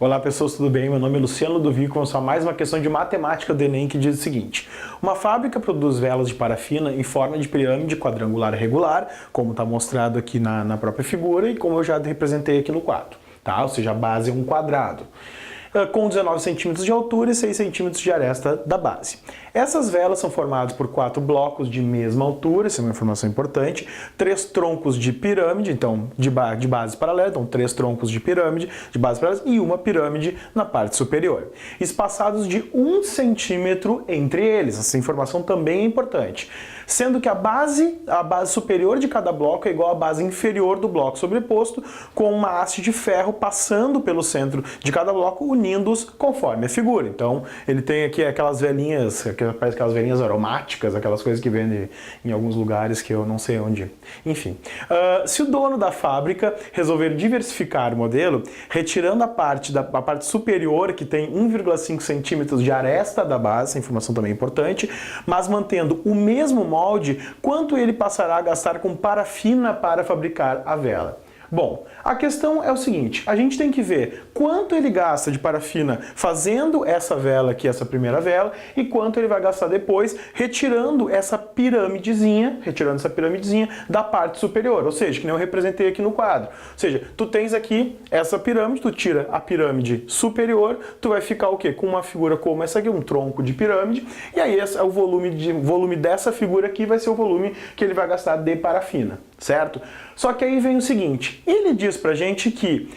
Olá pessoas, tudo bem? Meu nome é Luciano Ludovico, vamos a mais uma questão de matemática do Enem que diz o seguinte: uma fábrica produz velas de parafina em forma de pirâmide quadrangular regular, como está mostrado aqui na própria figura e como eu já representei aqui no quadro, tá? Ou seja, a base é um quadrado, com 19 centímetros de altura e 6 centímetros de aresta da base. Essas velas são formadas por 4 blocos de mesma altura, essa é uma informação importante, 3 troncos de pirâmide, então de base paralela, então 3 troncos de pirâmide de base paralela e uma pirâmide na parte superior, espaçados de 1 centímetro entre eles. Essa informação também é importante, sendo que a base superior de cada bloco é igual à base inferior do bloco sobreposto, com uma haste de ferro passando pelo centro de cada bloco, unindo-os conforme a figura. Então, ele tem aqui aquelas velinhas, parece aquelas velinhas aromáticas, aquelas coisas que vendem em alguns lugares que eu não sei onde. Enfim, se o dono da fábrica resolver diversificar o modelo, retirando a parte superior, que tem 1,5 centímetros de aresta da base, essa informação também é importante, mas mantendo o mesmo molde, quanto ele passará a gastar com parafina para fabricar a vela? Bom, a questão é o seguinte, a gente tem que ver quanto ele gasta de parafina fazendo essa vela aqui, essa primeira vela, e quanto ele vai gastar depois retirando essa pirâmidezinha da parte superior, ou seja, que nem eu representei aqui no quadro. Ou seja, tu tens aqui essa pirâmide, tu tira a pirâmide superior, tu vai ficar o quê? Com uma figura como essa aqui, um tronco de pirâmide, e aí esse é o volume dessa figura aqui vai ser o volume que ele vai gastar de parafina, certo? Só que aí vem o seguinte, ele diz pra gente que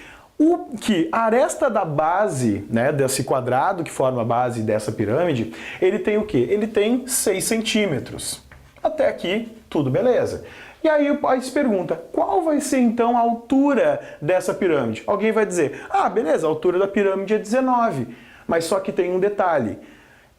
a aresta da base, né, desse quadrado que forma a base dessa pirâmide, ele tem o quê? Ele tem 6 centímetros. Até aqui, tudo beleza. E aí se pergunta, qual vai ser então a altura dessa pirâmide? Alguém vai dizer, ah, beleza, a altura da pirâmide é 19, mas só que tem um detalhe.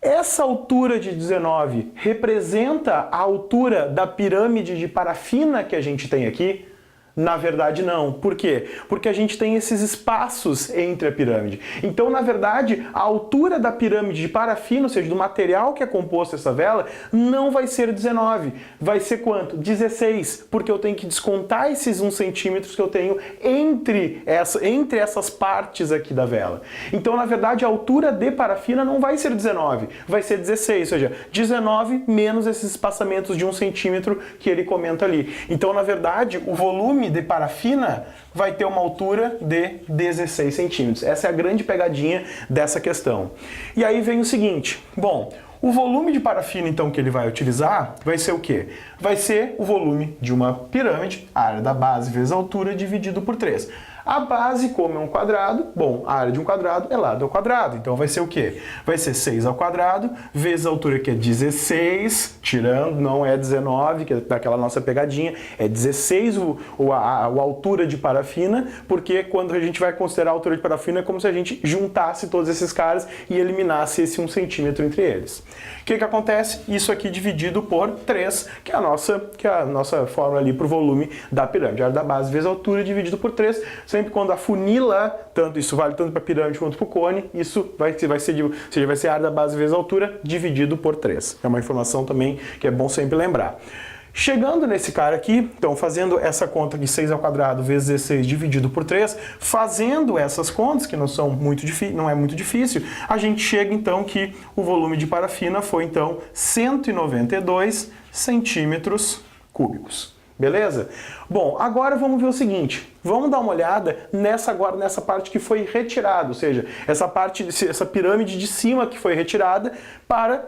Essa altura de 19 representa a altura da pirâmide de parafina que a gente tem aqui? Na verdade não. Por quê? Porque a gente tem esses espaços entre a pirâmide. Então, na verdade, a altura da pirâmide de parafina, ou seja, do material que é composto essa vela, não vai ser 19. Vai ser quanto? 16. Porque eu tenho que descontar esses 1 centímetros que eu tenho entre essas partes aqui da vela. Então, na verdade, a altura de parafina não vai ser 19. Vai ser 16. Ou seja, 19 menos esses espaçamentos de 1 centímetro que ele comenta ali. Então, na verdade, o volume de parafina vai ter uma altura de 16 centímetros. Essa é a grande pegadinha dessa questão. E aí vem o seguinte, bom, o volume de parafina então que ele vai utilizar vai ser o quê? Vai ser o volume de uma pirâmide, a área da base vezes a altura dividido por 3. A base, como é um quadrado, bom, a área de um quadrado é lado ao quadrado, então vai ser o quê? Vai ser 6 ao quadrado, vezes a altura que é 16, tirando, não é 19, que é daquela nossa pegadinha, é 16 a altura de parafina, porque quando a gente vai considerar a altura de parafina é como se a gente juntasse todos esses caras e eliminasse esse 1 centímetro entre eles. O que acontece? Isso aqui dividido por 3, que é a nossa fórmula ali para o volume da pirâmide. A área da base vezes a altura dividido por 3, sempre quando afunila, isso vale tanto para a pirâmide quanto para o cone, isso vai ser a área da base vezes a altura dividido por 3. É uma informação também que é bom sempre lembrar. Chegando nesse cara aqui, então fazendo essa conta de 6 ao quadrado vezes 16 dividido por 3, fazendo essas contas, que não é muito difícil, a gente chega então que o volume de parafina foi então 192 centímetros cúbicos. Beleza? Bom, agora vamos ver o seguinte, vamos dar uma olhada nessa parte que foi retirada, ou seja, essa pirâmide de cima que foi retirada para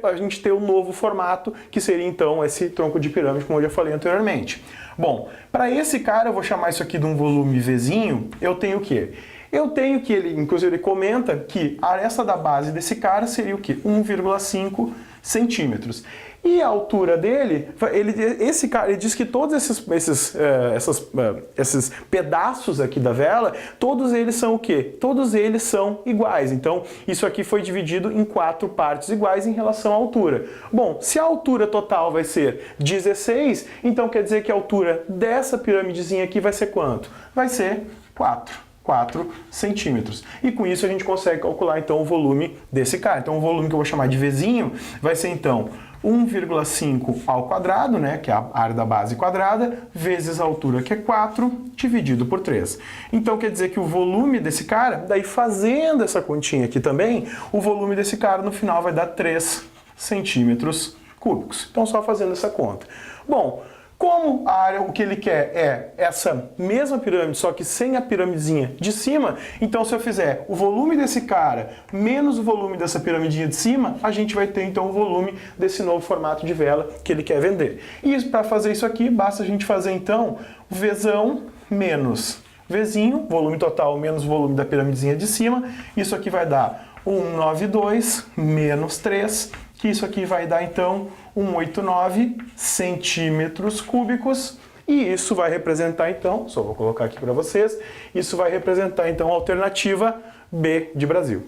a gente ter um novo formato, que seria então esse tronco de pirâmide, como eu já falei anteriormente. Bom, para esse cara, eu vou chamar isso aqui de um volume Vzinho, eu tenho o quê? Eu tenho que inclusive ele comenta que a aresta da base desse cara seria o quê? 1,5 centímetros. E a altura dele, esse cara, ele diz que todos esses pedaços aqui da vela, todos eles são o quê? Todos eles são iguais. Então, isso aqui foi dividido em 4 partes iguais em relação à altura. Bom, se a altura total vai ser 16, então quer dizer que a altura dessa piramidezinha aqui vai ser quanto? Vai ser 4 centímetros. E com isso a gente consegue calcular então o volume desse cara. Então o volume que eu vou chamar de Vzinho vai ser então 1,5 ao quadrado, né, que é a área da base quadrada, vezes a altura, que é 4, dividido por 3. Então quer dizer que o volume desse cara, daí fazendo essa continha aqui também, o volume desse cara no final vai dar 3 centímetros cúbicos. Então só fazendo essa conta. Bom, como a área, o que ele quer é essa mesma pirâmide, só que sem a piramidezinha de cima, então se eu fizer o volume desse cara menos o volume dessa piramidinha de cima, a gente vai ter então o volume desse novo formato de vela que ele quer vender. E para fazer isso aqui, basta a gente fazer então Vzão menos Vzinho, volume total menos o volume da piramidezinha de cima, isso aqui vai dar 192 menos 3, que isso aqui vai dar então 189 centímetros cúbicos, e isso vai representar então, só vou colocar aqui para vocês, isso vai representar então a alternativa B de Brasil.